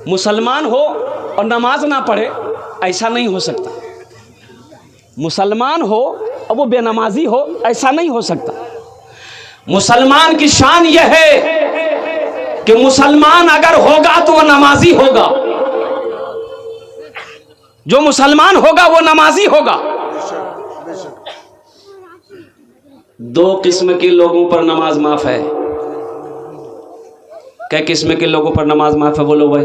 मुसलमान हो और नमाज ना पढ़े, ऐसा नहीं हो सकता। मुसलमान हो और वो बेनमाजी हो, ऐसा नहीं हो सकता। मुसलमान की शान यह है कि मुसलमान अगर होगा तो वो नमाजी होगा, जो मुसलमान होगा वो नमाजी होगा। दो किस्म के लोगों पर नमाज माफ है। क्या किस्म के लोगों पर नमाज माफ है बोलो भाई?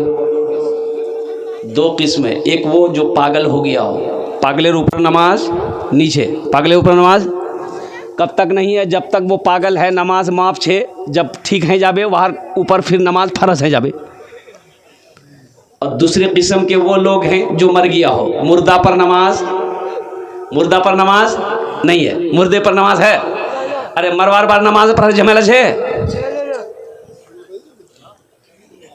दो किस्म है। एक वो जो पागल हो गया हो, पागलेर ऊपर नमाज नीचे, पागले ऊपर नमाज कब तक नहीं है? जब तक वो पागल है नमाज माफ छे, जब ठीक है जाबे वहाँ ऊपर फिर नमाज फर्ज है जाबे। और दूसरे किस्म के वो लोग हैं जो मर गया हो, मुर्दा पर नमाज, मुर्दा पर नमाज नहीं है, मुर्दे पर नमाज है। अरे मरवार बार नमाज पर झमेला छे,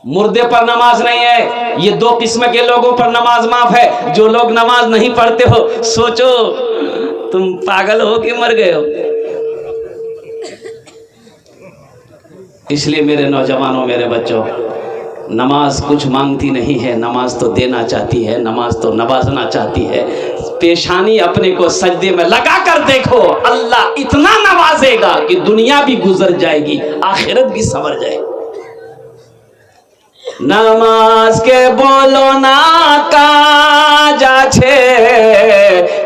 मुर्दे पर नमाज नहीं है। ये दो किस्म के लोगों पर नमाज माफ है। जो लोग नमाज नहीं पढ़ते हो, सोचो तुम पागल हो कि मर गए हो। इसलिए मेरे नौजवानों, मेरे बच्चों, नमाज कुछ मांगती नहीं है, नमाज तो देना चाहती है, नमाज तो नवाजना चाहती है। पेशानी अपने को सजदे में लगा कर देखो, अल्लाह इतना नवाजेगा कि दुनिया भी गुजर जाएगी, आखिरत भी संवर जाएगी। नमाज के बोलो ना काज आछे,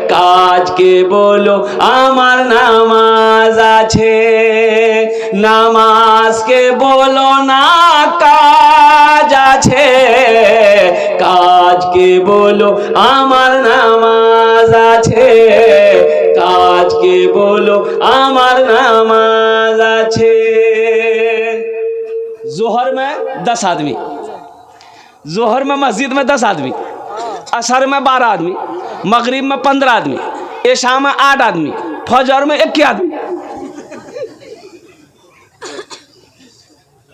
काज के बोलो आमार नमाज आछे। नमाज के बोलो ना काज आछे, काज के बोलो आमार नमाज आछे। काज के बोलो आमार नमाज आछे। जोहर में 10 आदमी, जोहर में मस्जिद में 10 आदमी, असर में 12 आदमी, मगरिब में 15 आदमी, इशा में 8 आदमी, फजर में 1 आदमी।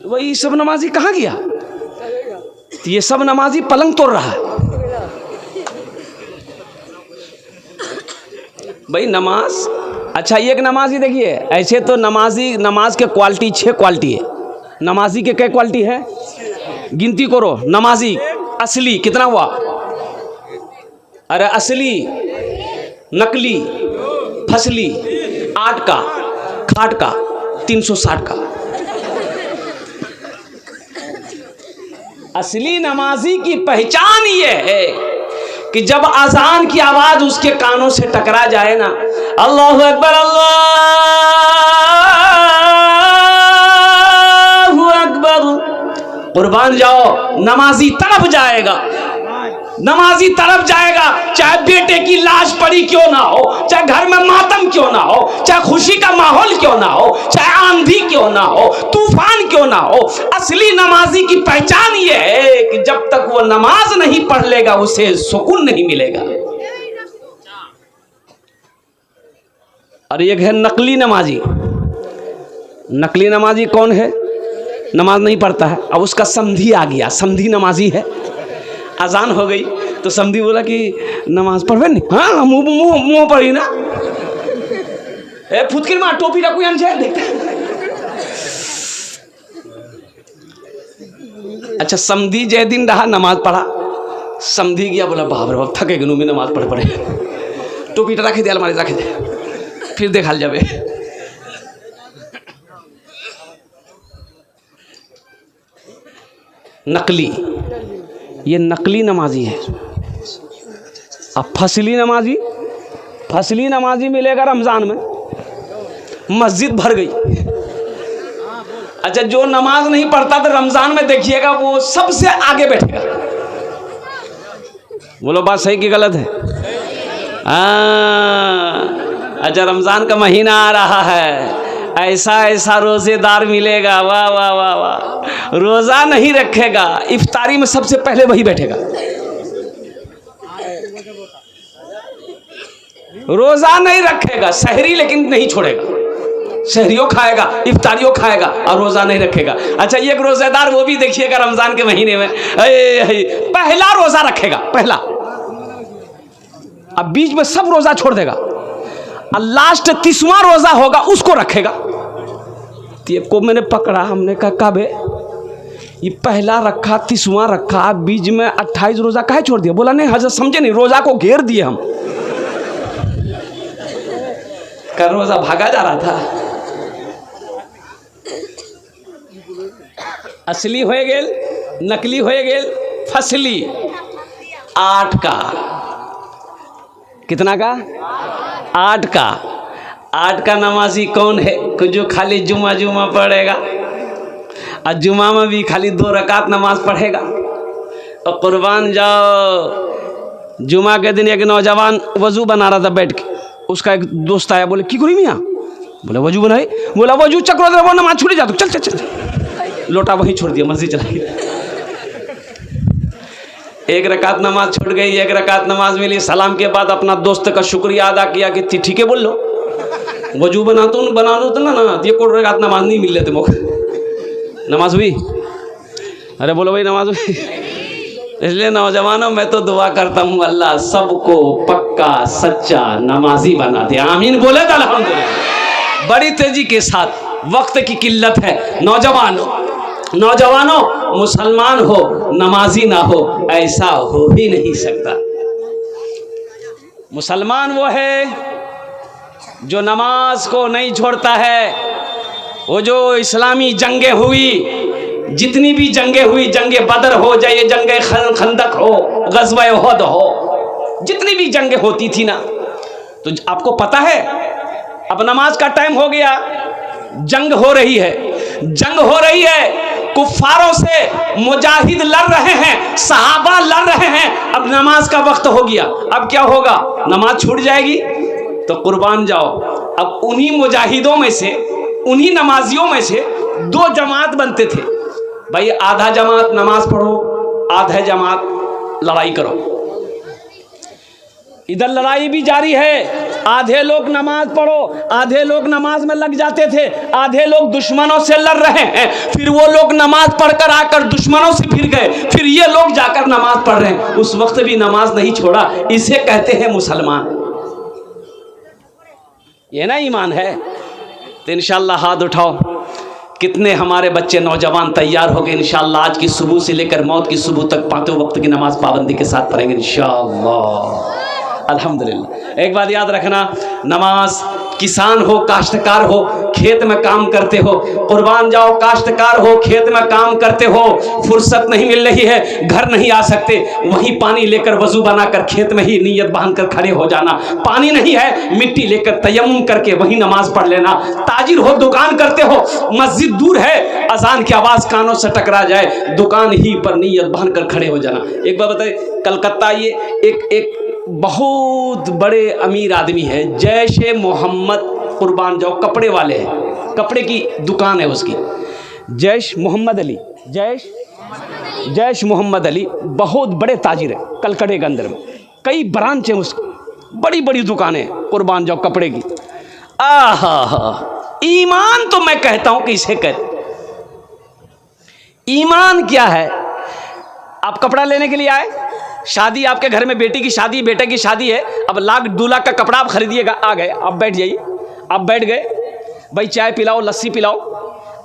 वही सब नमाजी कहाँ गया? तो ये सब नमाजी पलंग तोड़ रहा है भाई। नमाज अच्छा, एक नमाजी देखिए, ऐसे तो नमाजी, नमाज के क्वालिटी 6 क्वालिटी है। नमाजी के क्या क्वालिटी है? गिनती करो। नमाजी असली कितना हुआ? अरे असली, नकली, फसली, 8 का, खाट का, 360 का। असली नमाजी की पहचान ये है कि जब अजान की आवाज उसके कानों से टकरा जाए ना, अल्लाहु अकबर, अल्लाहु अकबर, कुर्बान जाओ, नमाजी तड़प जाएगा, नमाजी तड़प जाएगा। चाहे बेटे की लाश पड़ी क्यों ना हो, चाहे घर में मातम क्यों ना हो, चाहे खुशी का माहौल क्यों ना हो, चाहे आंधी क्यों ना हो, तूफान क्यों ना हो। असली नमाजी की पहचान ये है कि जब तक वो नमाज नहीं पढ़ लेगा उसे सुकून नहीं मिलेगा। और एक है नकली नमाजी। नकली नमाजी कौन है? नमाज नहीं पढ़ता है, अब उसका समधी आ गया, समधी नमाजी है। अजान हो गई तो समधी बोला कि नमाज पढ़वे नहीं, हाँ मुंह पढ़ी ना, ए फुटकिर मार टोपी रखू यहाँ से देखते। अच्छा, समधी जय दिन रहा, नमाज पढ़ा, समधी गया, बोला बाप रे बाप थके गनू में नमाज पढ़ पड़े, टोपी रखे दे, अलमारी रखे दे, फिर देखा जाबे। नकली, ये नकली नमाजी है। अब फसली नमाजी, फसली नमाजी मिलेगा रमज़ान में, मस्जिद भर गई। अच्छा, जो नमाज नहीं पढ़ता तो रमज़ान में देखिएगा वो सबसे आगे बैठेगा। बोलो बात सही कि गलत है? अच्छा, रमज़ान का महीना आ रहा है, ऐसा ऐसा रोजेदार मिलेगा, वाह वाह वाह वाह। रोजा नहीं रखेगा, इफ्तारी में सबसे पहले वही बैठेगा। रोजा नहीं रखेगा, सहरी लेकिन नहीं छोड़ेगा, सहरियों खाएगा, इफ्तारियों खाएगा और रोजा नहीं रखेगा। अच्छा, एक रोजेदार वो भी देखिएगा रमजान के महीने में पहला रोजा रखेगा, पहला, अब बीच में सब रोजा छोड़ देगा और लास्ट 30वां रोजा होगा उसको रखेगा। तो को मैंने पकड़ा, हमने कहा काबे ये पहला रखा 30वां रखा, बीच में 28 रोज़ा काहे छोड़ दिया? बोला नहीं हजरत समझे नहीं, रोज़ा को घेर दिए हम, कर रोज़ा भागा जा रहा था। असली होए गेल, नकली होए गेल, फसली। 8 का, कितना का? 8 का। 8 का नमाजी कौन है? जो खाली जुमा जुमा पढ़ेगा, और जुमा में भी खाली 2 रकात नमाज पढ़ेगा। और कुर्बान जाओ, जुमा के दिन एक नौजवान वजू बना रहा था बैठ के, उसका एक दोस्त आया, बोले की करी मियाँ? बोले वजू बनाई। बोला वजू चक्रो दे, वो नमाज छूट जा, तो चल चल चल, लोटा वहीं छोड़ दिया, मस्जिद चला गया। 1 रकात नमाज छूट गई, 1 रकात नमाज मिली। सलाम के बाद अपना दोस्त का शुक्रिया अदा किया कि ठीक है बोल लो, वजू बना दो ना, ये कोई रकात नमाज नहीं मिल लेते मौके। नमाज हुई? अरे बोलो भाई नमाज हुई। इसलिए नौजवानों, मैं तो दुआ करता हूँ अल्लाह सबको पक्का सच्चा नमाजी बना दे। आमीन बोले तो अल्हम्दुलिल्लाह। बड़ी तेजी के साथ, वक्त की किल्लत है। नौजवानों, मुसलमान हो नमाजी ना हो, ऐसा हो ही नहीं सकता। मुसलमान वो है जो नमाज को नहीं छोड़ता है। वो जो इस्लामी जंगें हुई, जितनी भी जंगें हुई, जंगे बदर हो जाए, जंगे खंदक हो, गज़वा उहद हो, जितनी भी जंगें होती थी ना, तो आपको पता है अब नमाज का टाइम हो गया, जंग हो रही है, जंग हो रही है, कुफ्फारों से मुजाहिद लड़ रहे हैं, सहाबा लड़ रहे हैं। अब नमाज का वक्त हो गया, अब क्या होगा? नमाज छूट जाएगी। तो कुर्बान जाओ, अब उन्हीं मुजाहिदों में से, उन्हीं नमाजियों में से 2 जमात बनते थे। भाई आधा जमात नमाज पढ़ो, आधा जमात लड़ाई करो। इधर लड़ाई भी जारी है, आधे लोग नमाज पढ़ो, आधे लोग नमाज में लग जाते थे, आधे लोग दुश्मनों से लड़ रहे हैं, फिर वो लोग नमाज पढ़कर आकर दुश्मनों से फिर गए, फिर ये लोग जाकर नमाज पढ़ रहे हैं, उस वक्त भी नमाज नहीं छोड़ा। इसे कहते हैं मुसलमान। ये ना ईमान है। तो इंशाअल्लाह हाथ उठाओ, कितने हमारे बच्चे नौजवान तैयार हो गए। इंशाअल्लाह आज की सुबह से लेकर मौत की सुबह तक 5 वक्त की नमाज पाबंदी के साथ पढ़ेंगे इंशाअल्लाह। अल्हम्दुलिल्लाह। एक बात याद रखना, नमाज किसान हो, काश्तकार हो, खेत में काम करते हो, कुर्बान जाओ, काश्तकार हो, खेत में काम करते हो, फुर्सत नहीं मिल रही है, घर नहीं आ सकते, वहीं पानी लेकर वजू बनाकर खेत में ही नियत बांधकर खड़े हो जाना। पानी नहीं है, मिट्टी लेकर तयम्मुम करके वहीं नमाज पढ़ लेना। ताजिर हो, दुकान करते हो, मस्जिद दूर है, अजान की आवाज़ कानों से टकरा जाए, दुकान ही पर नियत बांधकर खड़े हो जाना। एक बार बताइए, कलकत्ता ये एक बहुत बड़े अमीर आदमी है, जैश मोहम्मद, कुर्बान जाओ, कपड़े वाले हैं, कपड़े की दुकान है उसकी, जैश मोहम्मद अली, जैश मोहम्मद अली, बहुत बड़े ताजिर है कलकत्ते के अंदर में, कई ब्रांच हैं उसकी, बड़ी बड़ी दुकानें, कुर्बान जाओ, कपड़े की। आहा, ईमान तो मैं कहता हूं कि इसे कहते, ईमान क्या है? आप कपड़ा लेने के लिए आए, शादी आपके घर में, बेटी की शादी, बेटे की शादी है, अब 1-2 लाख का कपड़ा आप खरीदिएगा, आ गए, आप बैठ जाइए, आप बैठ गए, भाई चाय पिलाओ, लस्सी पिलाओ,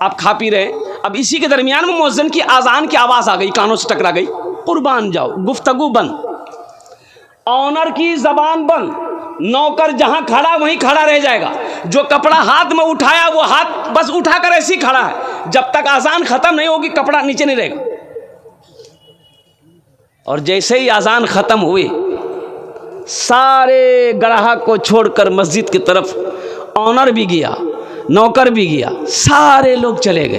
आप खा पी रहे हैं। अब इसी के दरमियान में मुअज्जिन की आज़ान की आवाज़ आ गई, कानों से टकरा गई, कुर्बान जाओ, गुफ्तगू बंद, ऑनर की ज़बान बंद, नौकर जहां खड़ा वहीं खड़ा रह जाएगा, जो कपड़ा हाथ में उठाया वो हाथ बस उठाकर ऐसे ही खड़ा है, जब तक आज़ान ख़त्म नहीं होगी कपड़ा नीचे नहीं रहेगा। और जैसे ही अजान ख़त्म हुई, सारे ग्राहक को छोड़कर मस्जिद की तरफ ऑनर भी गया, नौकर भी गया, सारे लोग चले गए।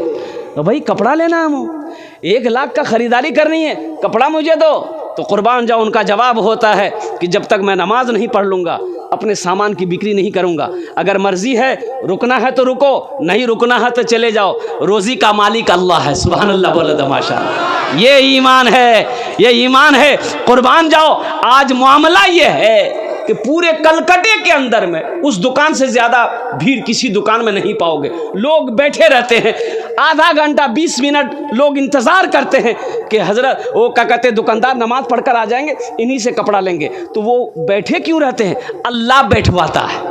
तो भाई कपड़ा लेना है, हम 1 लाख का ख़रीदारी करनी है, कपड़ा मुझे दो। तो कुर्बान जाओ, उनका जवाब होता है कि जब तक मैं नमाज नहीं पढ़ लूँगा अपने सामान की बिक्री नहीं करूँगा। अगर मर्ज़ी है रुकना है तो रुको, नहीं रुकना है तो चले जाओ, रोज़ी का मालिक अल्लाह है। सुभान अल्लाह बोले तो माशाअल्लाह। ये ईमान है, ये ईमान है। कुर्बान जाओ, आज मामला ये है कि पूरे कलकत्ते के अंदर में उस दुकान से ज़्यादा भीड़ किसी दुकान में नहीं पाओगे। लोग बैठे रहते हैं, आधा घंटा 20 मिनट लोग इंतज़ार करते हैं कि हज़रत वो क्या कहते, दुकानदार नमाज पढ़कर आ जाएंगे, इन्हीं से कपड़ा लेंगे। तो वो बैठे क्यों रहते हैं? अल्लाह बैठवाता है,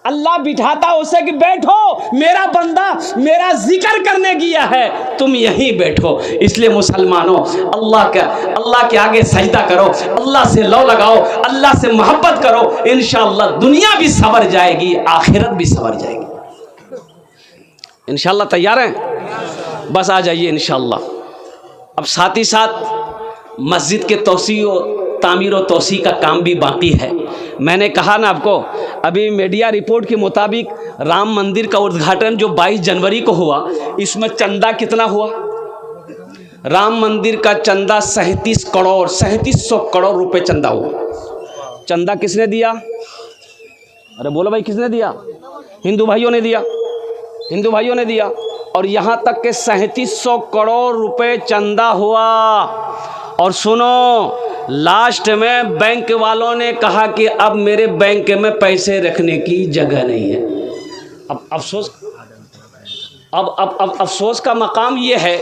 अल्लाह बिठाता उसे कि बैठो, मेरा बंदा मेरा जिक्र करने गया है, तुम यहीं बैठो। इसलिए मुसलमानों, अल्लाह के आगे सजदा करो, अल्लाह से लौ लगाओ, अल्लाह से मोहब्बत करो, इंशाअल्लाह दुनिया भी सवर जाएगी, आखिरत भी सवर जाएगी। इंशाअल्लाह तैयार हैं? बस आ जाइए इंशाअल्लाह। अब साथ ही साथ मस्जिद के तोसी और तामीर और तोसी का काम भी बाकी है। मैंने कहा ना आपको, अभी मीडिया रिपोर्ट के मुताबिक राम मंदिर का उद्घाटन जो 22 जनवरी को हुआ, इसमें चंदा कितना हुआ? राम मंदिर का चंदा 3700 करोड़ रुपए चंदा हुआ। चंदा किसने दिया? अरे बोलो भाई, किसने दिया? हिंदू भाइयों ने दिया, हिंदू भाइयों ने दिया। और यहाँ तक के 3700 करोड़ रुपए चंदा हुआ। और सुनो, लास्ट में बैंक वालों ने कहा कि अब मेरे बैंक में पैसे रखने की जगह नहीं है। अब अफसोस, अब अफसोस का मकाम ये है,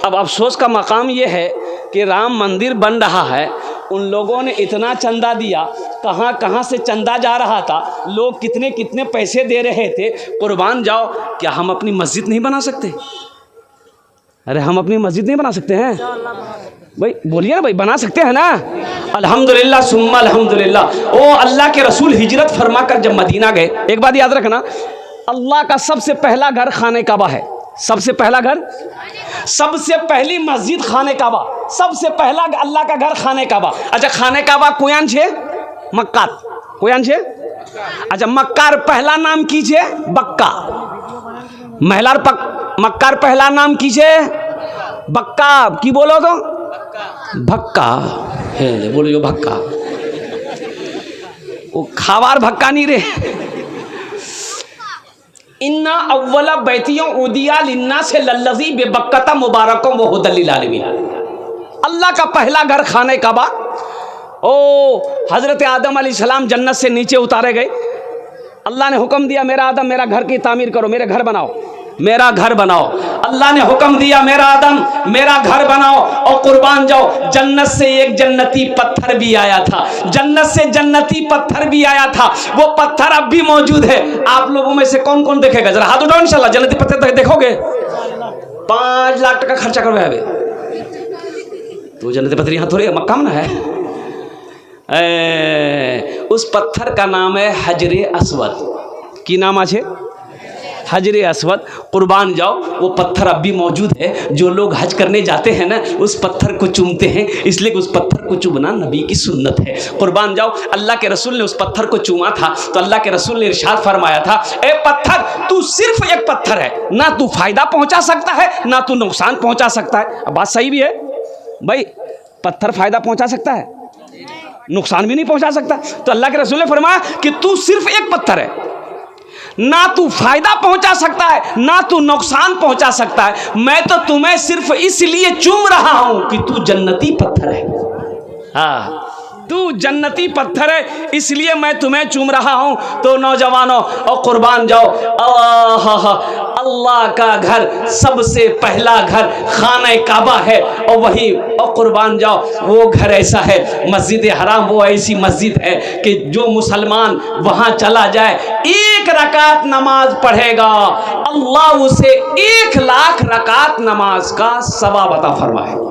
अब अफसोस का मकाम ये है कि राम मंदिर बन रहा है, उन लोगों ने इतना चंदा दिया, कहाँ कहाँ से चंदा जा रहा था, लोग कितने कितने पैसे दे रहे थे। कुर्बान जाओ, क्या हम अपनी मस्जिद नहीं बना सकते? अरे हम अपनी मस्जिद नहीं बना सकते हैं भाई? बोलिए ना भाई, बना सकते हैं ना? अल्हम्दुलिल्लाह सुम्मा अल्हम्दुलिल्लाह। ओ अल्लाह के रसूल हिजरत फरमा कर जब मदीना गए, एक बात याद रखना, अल्लाह का सबसे पहला घर खाने काबा है। सबसे पहला घर, सबसे पहली मस्जिद खाने काबा, सबसे पहला अल्लाह का घर खाने काबा। अच्छा, खाने काबा कोयान छे? मक्का कोयान छे? अच्छा, मक्कार पहला नाम कीजिए बक्का, महिलार मक्कार पहला नाम कीजिए बक्का। की बोलो तो भक्का है, बोलो भक्का, वो खावार भक्का नहीं रे। इन्ना अव्वला बैतियों उदिया लिन्ना से लल्लज़ी बेबक्कता मुबारकों वो हुदल आलमीन। अल्लाह का पहला घर खाने काबा। ओ हज़रत आदम अलैहिस्सलाम जन्नत से नीचे उतारे गए, अल्लाह ने हुक्म दिया, मेरा आदम मेरा घर की तामीर करो, मेरे घर बनाओ, मेरा घर बनाओ। अल्लाह ने हुक्म दिया, मेरा आदम मेरा घर बनाओ। और कुर्बान जाओ, जन्नत से एक जन्नती पत्थर भी आया था, जन्नत से जन्नती पत्थर भी आया था, वो पत्थर अब भी मौजूद है। आप लोगों में से कौन कौन देखेगा? जरा हाथ उठाओ, इंशाल्लाह जन्नती पत्थर देखोगे। 5 लाख टका खर्चा करो अभी तो जन्नती पत्थर यहाँ थोड़ी मक्का में ना है। उस पत्थर का नाम है हजरे अस्वद। की नाम है? हजरे अस्वद। कुर्बान जाओ, वो पत्थर अब भी मौजूद है। जो लोग हज करने जाते हैं ना, उस पत्थर को चूमते हैं, इसलिए उस पत्थर को चूमना नबी की सुन्नत है। कुर्बान जाओ, अल्लाह के रसूल ने उस पत्थर को चूमा था, तो अल्लाह के रसूल ने इरशाद फरमाया था, ए पत्थर, तू सिर्फ एक पत्थर है, ना तू फायदा पहुंचा सकता है, ना तू नुकसान पहुंचा सकता है। अब बात सही भी है भाई, पत्थर फायदा पहुंचा सकता है, नुकसान भी नहीं पहुंचा सकता। तो अल्लाह के रसूल ने फरमाया कि तू सिर्फ एक पत्थर है, ना तू फायदा पहुंचा सकता है, ना तू नुकसान पहुंचा सकता है। मैं तो तुम्हें सिर्फ इसलिए चूम रहा हूं कि तू जन्नती पत्थर है। हाँ, तू जन्नती पत्थर है, इसलिए मैं तुम्हें चूम रहा हूं। तो नौजवानों, और कुर्बान जाओ, अल्लाह का घर, सबसे पहला घर खाने काबा है। और वही, और कुर्बान जाओ, वो घर ऐसा है, मस्जिद हराम वो ऐसी मस्जिद है कि जो मुसलमान वहां चला जाए, 1 रकात नमाज पढ़ेगा, अल्लाह उसे 1 लाख रकात नमाज का सवाब अता फरमाएगा।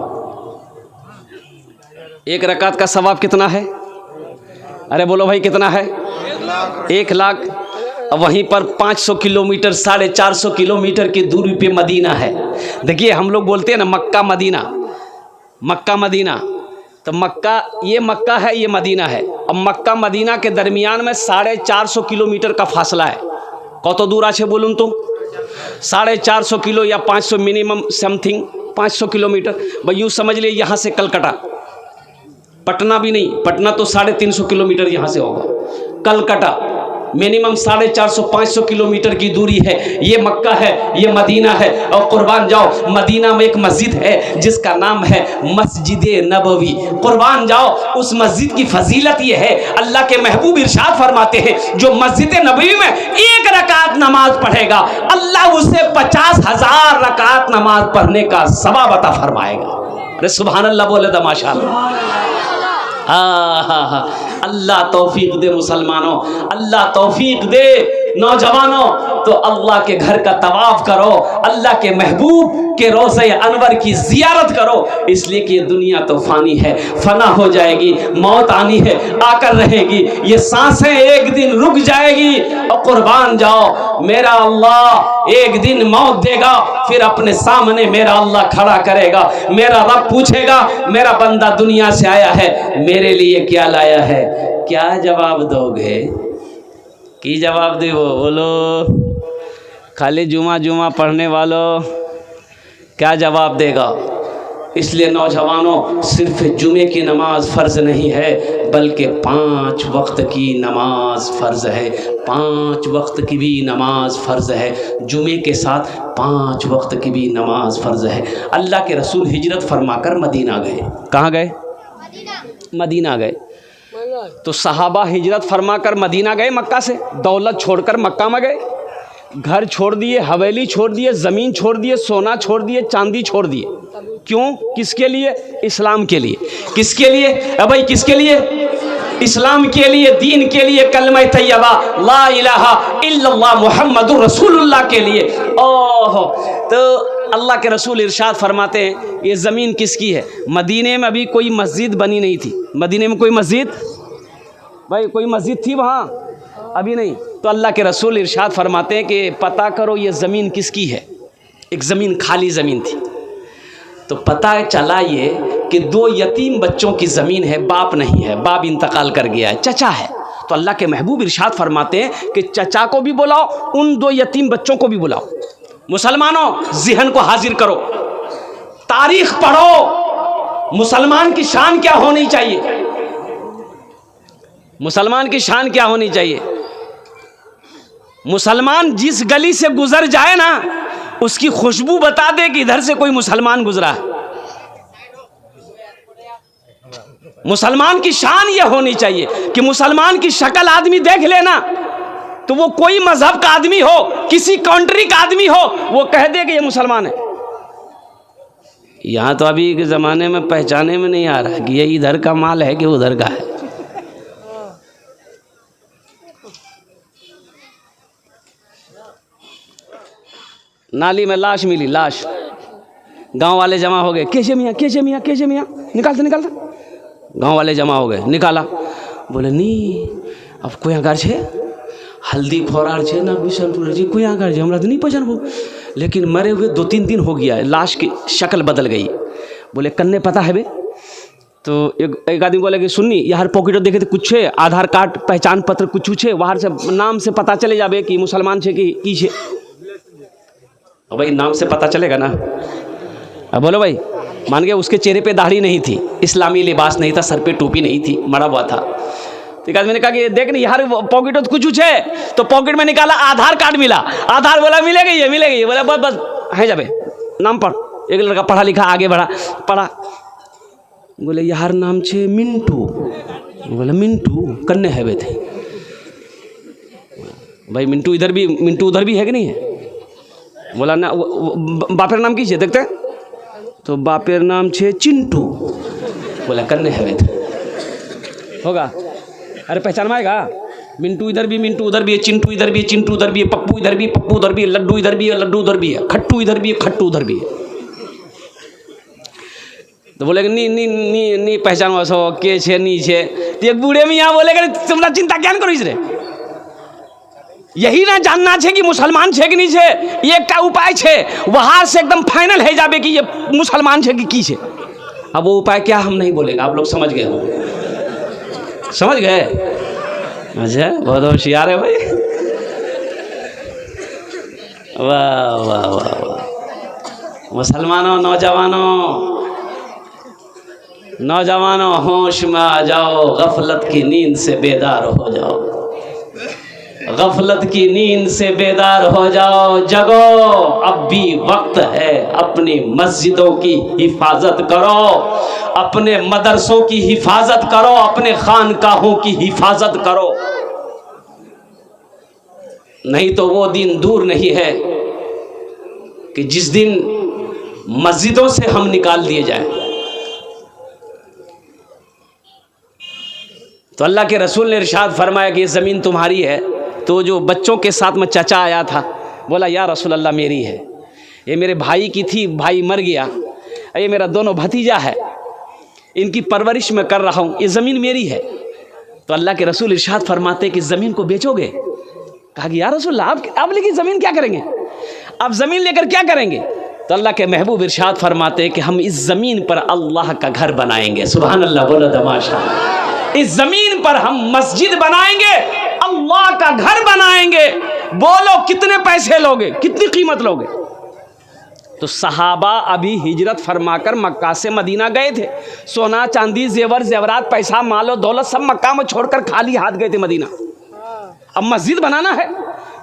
1 रकात का सवाब कितना है? अरे बोलो भाई, कितना है? 1 लाख। वहीं पर 500 किलोमीटर, 450 किलोमीटर की दूरी पे मदीना है। देखिए, हम लोग बोलते हैं ना मक्का मदीना, मक्का मदीना, तो मक्का, ये मक्का है, ये मदीना है। अब मक्का मदीना के दरमियान में 450 किलोमीटर का फासला है। कत दूर आछे बोलून तो? 450 किलो या 500 मिनिमम समथिंग 500 किलोमीटर। भाई यूँ समझ लिए, यहाँ से कलकत्ता, पटना भी नहीं, पटना तो 350 किलोमीटर यहाँ से होगा, कलकत्ता मिनिमम 450-500 किलोमीटर की दूरी है। ये मक्का है, ये मदीना है। और कुर्बान जाओ, मदीना में एक मस्जिद है जिसका नाम है मस्जिद नबवी। कुर्बान जाओ, उस मस्जिद की फजीलत ये है, अल्लाह के महबूब इरशाद फरमाते हैं, जो मस्जिद नबवी में 1 रकात नमाज पढ़ेगा, अल्लाह उसे 50,000 रकात नमाज पढ़ने का सवाब अता फरमाएगा। अरे सुभान अल्लाह बोले तो माशाअल्लाह। हाँ, अल्लाह तौफीक दे मुसलमानों, अल्लाह तौफीक दे नौजवानों, तो अल्लाह के घर का तवाफ करो, अल्लाह के महबूब के रोज़े अनवर की जियारत करो, इसलिए कि ये दुनिया तो फानी है, फना हो जाएगी, मौत आनी है, आकर रहेगी, ये सांसें एक दिन रुक जाएगी। और कुर्बान जाओ, मेरा अल्लाह एक दिन मौत देगा, फिर अपने सामने मेरा अल्लाह खड़ा करेगा, मेरा रब पूछेगा मेरा बंदा दुनिया से आया है, मेरे लिए क्या लाया है? क्या जवाब दोगे? की जवाब दे वो बोलो? खाली जुमा जुमा पढ़ने वालों क्या जवाब देगा? इसलिए नौजवानों, सिर्फ जुमे की नमाज फ़र्ज़ नहीं है, बल्कि 5 वक्त की नमाज फ़र्ज़ है। 5 वक्त की भी नमाज फ़र्ज़ है, जुमे के साथ 5 वक्त की भी नमाज फ़र्ज़ है। अल्लाह के रसूल हिजरत फरमाकर मदीना गए। कहाँ गए? मदीना गए। तो सहाबा हिजरत फरमाकर मदीना गए, मक्का से दौलत छोड़कर मक्का में गए, घर छोड़ दिए, हवेली छोड़ दिए, ज़मीन छोड़ दिए, सोना छोड़ दिए, चांदी छोड़ दिए। क्यों? किसके लिए? इस्लाम के लिए। किसके लिए? भाई किसके लिए? इस्लाम के लिए, दीन के लिए, कलमा तैयबा ला इलाहा इल्लल्लाह मुहम्मदुर रसूलुल्लाह के लिए। ओह, तो अल्लाह के रसूल इरशाद फरमाते हैं, ये ज़मीन किसकी है? मदीने में अभी कोई मस्जिद बनी नहीं थी। मदीने में कोई मस्जिद, भाई कोई मस्जिद थी वहाँ? अभी नहीं। तो अल्लाह के रसूल इरशाद फरमाते हैं कि पता करो ये ज़मीन किसकी है। एक ज़मीन, खाली ज़मीन थी, तो पता चला ये कि 2 यतीम बच्चों की ज़मीन है, बाप नहीं है, बाप इंतकाल कर गया है, चचा है। तो अल्लाह के महबूब इरशाद फरमाते हैं कि चचा को भी बुलाओ, उन 2 यतीम बच्चों को भी बुलाओ। मुसलमानों, ज़हन को हाजिर करो, तारीख़ पढ़ो, मुसलमान की शान क्या होनी चाहिए? मुसलमान की शान क्या होनी चाहिए? मुसलमान जिस गली से गुजर जाए ना, उसकी खुशबू बता दे कि इधर से कोई मुसलमान गुजरा है। मुसलमान की शान यह होनी चाहिए कि मुसलमान की शक्ल आदमी देख लेना, तो वो कोई मजहब का आदमी हो, किसी कंट्री का आदमी हो, वो कह दे कि ये मुसलमान है। यहाँ तो अभी के ज़माने में पहचाने में नहीं आ रहा कि ये इधर का माल है कि उधर का है। नाली में लाश मिली, लाश, गांव वाले जमा हो गए, कैसे मियाँ, कैसे मियाँ, कैसे मियाँ, निकालते निकालते, गांव वाले जमा हो गए, निकाला, बोले नहीं अब कोई आकार छे, हल्दी खोरार छे ना बिशनपुर जी, कोई आकार छे, हमरा तो नहीं पहचानबो, लेकिन मरे हुए 2-3 दिन हो गया है, लाश की शक्ल बदल गई। बोले कन्ने पता है बे? तो एक आदमी बोले कि सुननी यार पॉकेट देखे थे कुछ है, आधार कार्ड, पहचान पत्र कुछ छे, वहाँ से नाम से पता चले जाबे कि मुसलमान छे कि की छे। भाई नाम से पता चलेगा ना। अब बोलो भाई, मान गए उसके चेहरे पे दाढ़ी नहीं थी, इस्लामी लिबास नहीं था, सर पे टोपी नहीं थी, मरा हुआ था। तो एक आदमी ने कहा कि देख नहीं यार पॉकेट तो कुछ है, तो पॉकेट में निकाला, आधार कार्ड मिला, आधार बोला मिलेगा ये, मिलेगा ये, बोला बस बस है जाबे, नाम पढ़। एक लड़का पढ़ा लिखा आगे बढ़ा, पढ़ा, बोले यार नाम छे मिंटू, बोला मिंटू कन्ने है बे थे। भाई मिंटू इधर भी, मिंटू उधर भी है कि नहीं है? बोला ना, बापेर नाम की छे देखते, तो बापेर नाम छे चिंटू, बोला कन्ने है बे थे, होगा? अरे पहचान में आएगा? मिंटू इधर भी, मिंटू उधर भी है, चिंटू इधर भी है, चिंटू उधर भी है, पप्पू इधर भी, पप्पू उधर भी है, लड्डू इधर भी है, लड्डू उधर भी है, खट्टू इधर भी है, खट्टू उधर भी है। तो बोले नी नी नी नी पहचान वासो के छे नी छे। तो एक बूढ़े में यहाँ बोले तुमरा चिंता क्या करो इसरे, यही ना जानना छे कि मुसलमान छे कि नहीं छे, एक का उपाय छे, वहां से एकदम फाइनल है जाबे कि ये मुसलमान छे कि की छे। अब वो उपाय क्या हम नहीं बोलेंगे, आप लोग समझ गए हो, समझ गए? अच्छा, बहुत होशियार है भाई, वाह वाह वाह वाह। मुसलमानों, नौजवानों होश में आ जाओ, गफलत की नींद से बेदार हो जाओ, गफलत की नींद से बेदार हो जाओ, जगो, अब भी वक्त है, अपनी मस्जिदों की हिफाजत करो, अपने मदरसों की हिफाजत करो, अपने खानकाहों की हिफाजत करो, नहीं तो वो दिन दूर नहीं है कि जिस दिन मस्जिदों से हम निकाल दिए जाएं। तो अल्लाह के रसूल ने इरशाद फरमाया कि ये ज़मीन तुम्हारी है, तो जो बच्चों के साथ में चाचा आया था, बोला या रसूल अल्लाह मेरी है, ये मेरे भाई की थी, भाई मर गया, ये मेरा दोनों भतीजा है, इनकी परवरिश मैं कर रहा हूँ, ये ज़मीन मेरी है। तो अल्लाह के रसूल इरशाद फरमाते कि ज़मीन को बेचोगे? कहा कि या रसूल आप लेकिन ज़मीन क्या करेंगे, आप ज़मीन लेकर क्या करेंगे? तो अल्लाह के महबूब इरशाद फरमाते कि हम इस ज़मीन पर अल्लाह का घर बनाएंगे। सुभान अल्लाह, बोलो तमाशा। इस ज़मीन पर हम मस्जिद बनाएंगे, अल्लाह का घर बनाएंगे। बोलो कितने पैसे लोगे, कितनी कीमत लोगे? तो सहाबा अभी हिजरत फरमाकर मक्का से मदीना गए थे, सोना चांदी जेवर जेवरात पैसा मालो दौलत सब मक्का में छोड़कर खाली हाथ गए थे मदीना। अब मस्जिद बनाना है,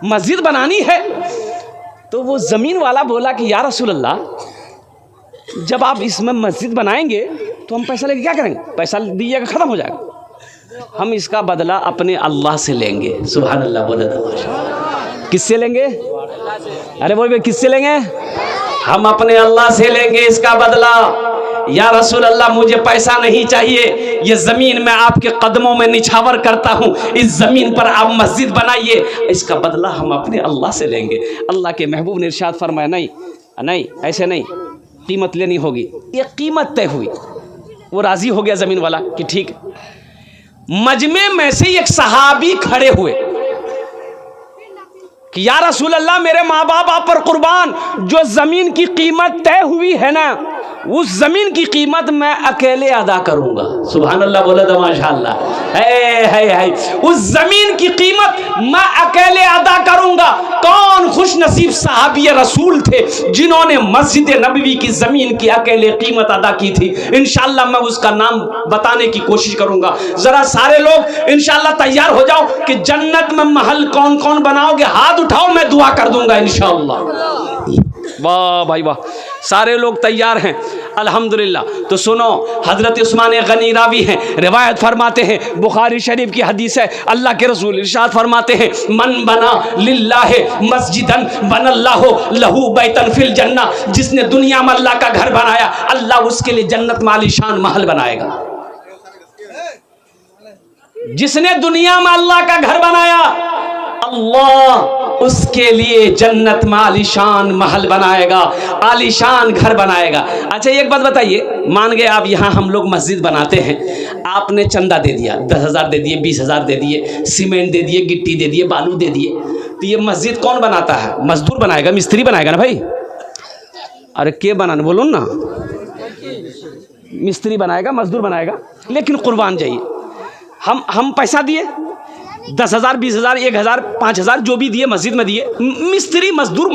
मस्जिद बनानी है। तो वो ज़मीन वाला बोला कि या रसूल अल्लाह, जब आप इसमें मस्जिद बनाएंगे तो हम पैसा लेके क्या करेंगे? पैसा दीजिएगा, ख़त्म हो जाएगा। हम इसका बदला अपने अल्लाह से लेंगे। सुभान अल्लाह, बोले तो किससे लेंगे? अरे बोल भाई, किससे लेंगे? हम अपने अल्लाह से लेंगे इसका बदला। या रसूल अल्लाह, मुझे पैसा नहीं चाहिए, ये ज़मीन मैं आपके कदमों में निछावर करता हूँ, इस ज़मीन पर आप मस्जिद बनाइए, इसका बदला हम अपने अल्लाह से लेंगे। अल्लाह के महबूब ने इरशाद फरमाया, नहीं नहीं, ऐसे नहीं, कीमत लेनी होगी। ये कीमत तय हुई, वो राज़ी हो गया ज़मीन वाला कि ठीक। मजमे में से एक सहाबी खड़े हुए कि या रसूल अल्लाह, मेरे माँ बाप आप पर कुर्बान, जो ज़मीन की कीमत तय हुई है ना, उस ज़मीन की कीमत मैं अकेले अदा करूंगा। सुभान अल्लाह, बोले तो माशाअल्लाह। है उस ज़मीन की कीमत मैं अकेले अदा करूंगा। कौन खुश नसीब सहाबी रसूल थे जिन्होंने मस्जिद नबवी की ज़मीन की अकेले कीमत अदा की थी? इंशाअल्लाह मैं उसका नाम बताने की कोशिश करूंगा। ज़रा सारे लोग इंशाअल्लाह तैयार हो जाओ कि जन्नत में महल कौन कौन बनाओगे, हाथ उठाओ, मैं दुआ कर दूंगा इंशाअल्लाह। वाह भाई वाह, सारे लोग तैयार हैं, अल्हम्दुलिल्लाह। तो सुनो, हज़रत उस्मान गनी रावी हैं, रिवायत फरमाते हैं, बुखारी शरीफ की हदीस है, अल्लाह के रसूल इरशाद फरमाते हैं, मन बना लिल्लाहि मस्जिदन बनल्लाहु लहू बैतन फिल जन्ना। जिसने दुनिया में अल्लाह का घर बनाया, अल्लाह उसके लिए जन्नत में आलीशान महल बनाएगा। जिसने दुनिया में अल्लाह का घर बनाया, अल्लाह उसके लिए जन्नत में आलीशान महल बनाएगा, आलीशान घर बनाएगा। अच्छा एक बात बताइए, मान गए आप यहाँ हम लोग मस्जिद बनाते हैं, आपने चंदा दे दिया, 10,000 दे दिए, 20,000 दे दिए, सीमेंट दे दिए, गिट्टी दे दिए, बालू दे दिए, तो ये मस्जिद कौन बनाता है? मजदूर बनाएगा, मिस्त्री बनाएगा ना भाई। अरे के बनाने बोलो ना, मिस्त्री बनाएगा, मजदूर बनाएगा। लेकिन कुर्बान जाइए, हम पैसा दिए, 10,000 20,000 1,000 5,000 जो भी दिए मस्जिद में दिए, मिस्त्री मजदूर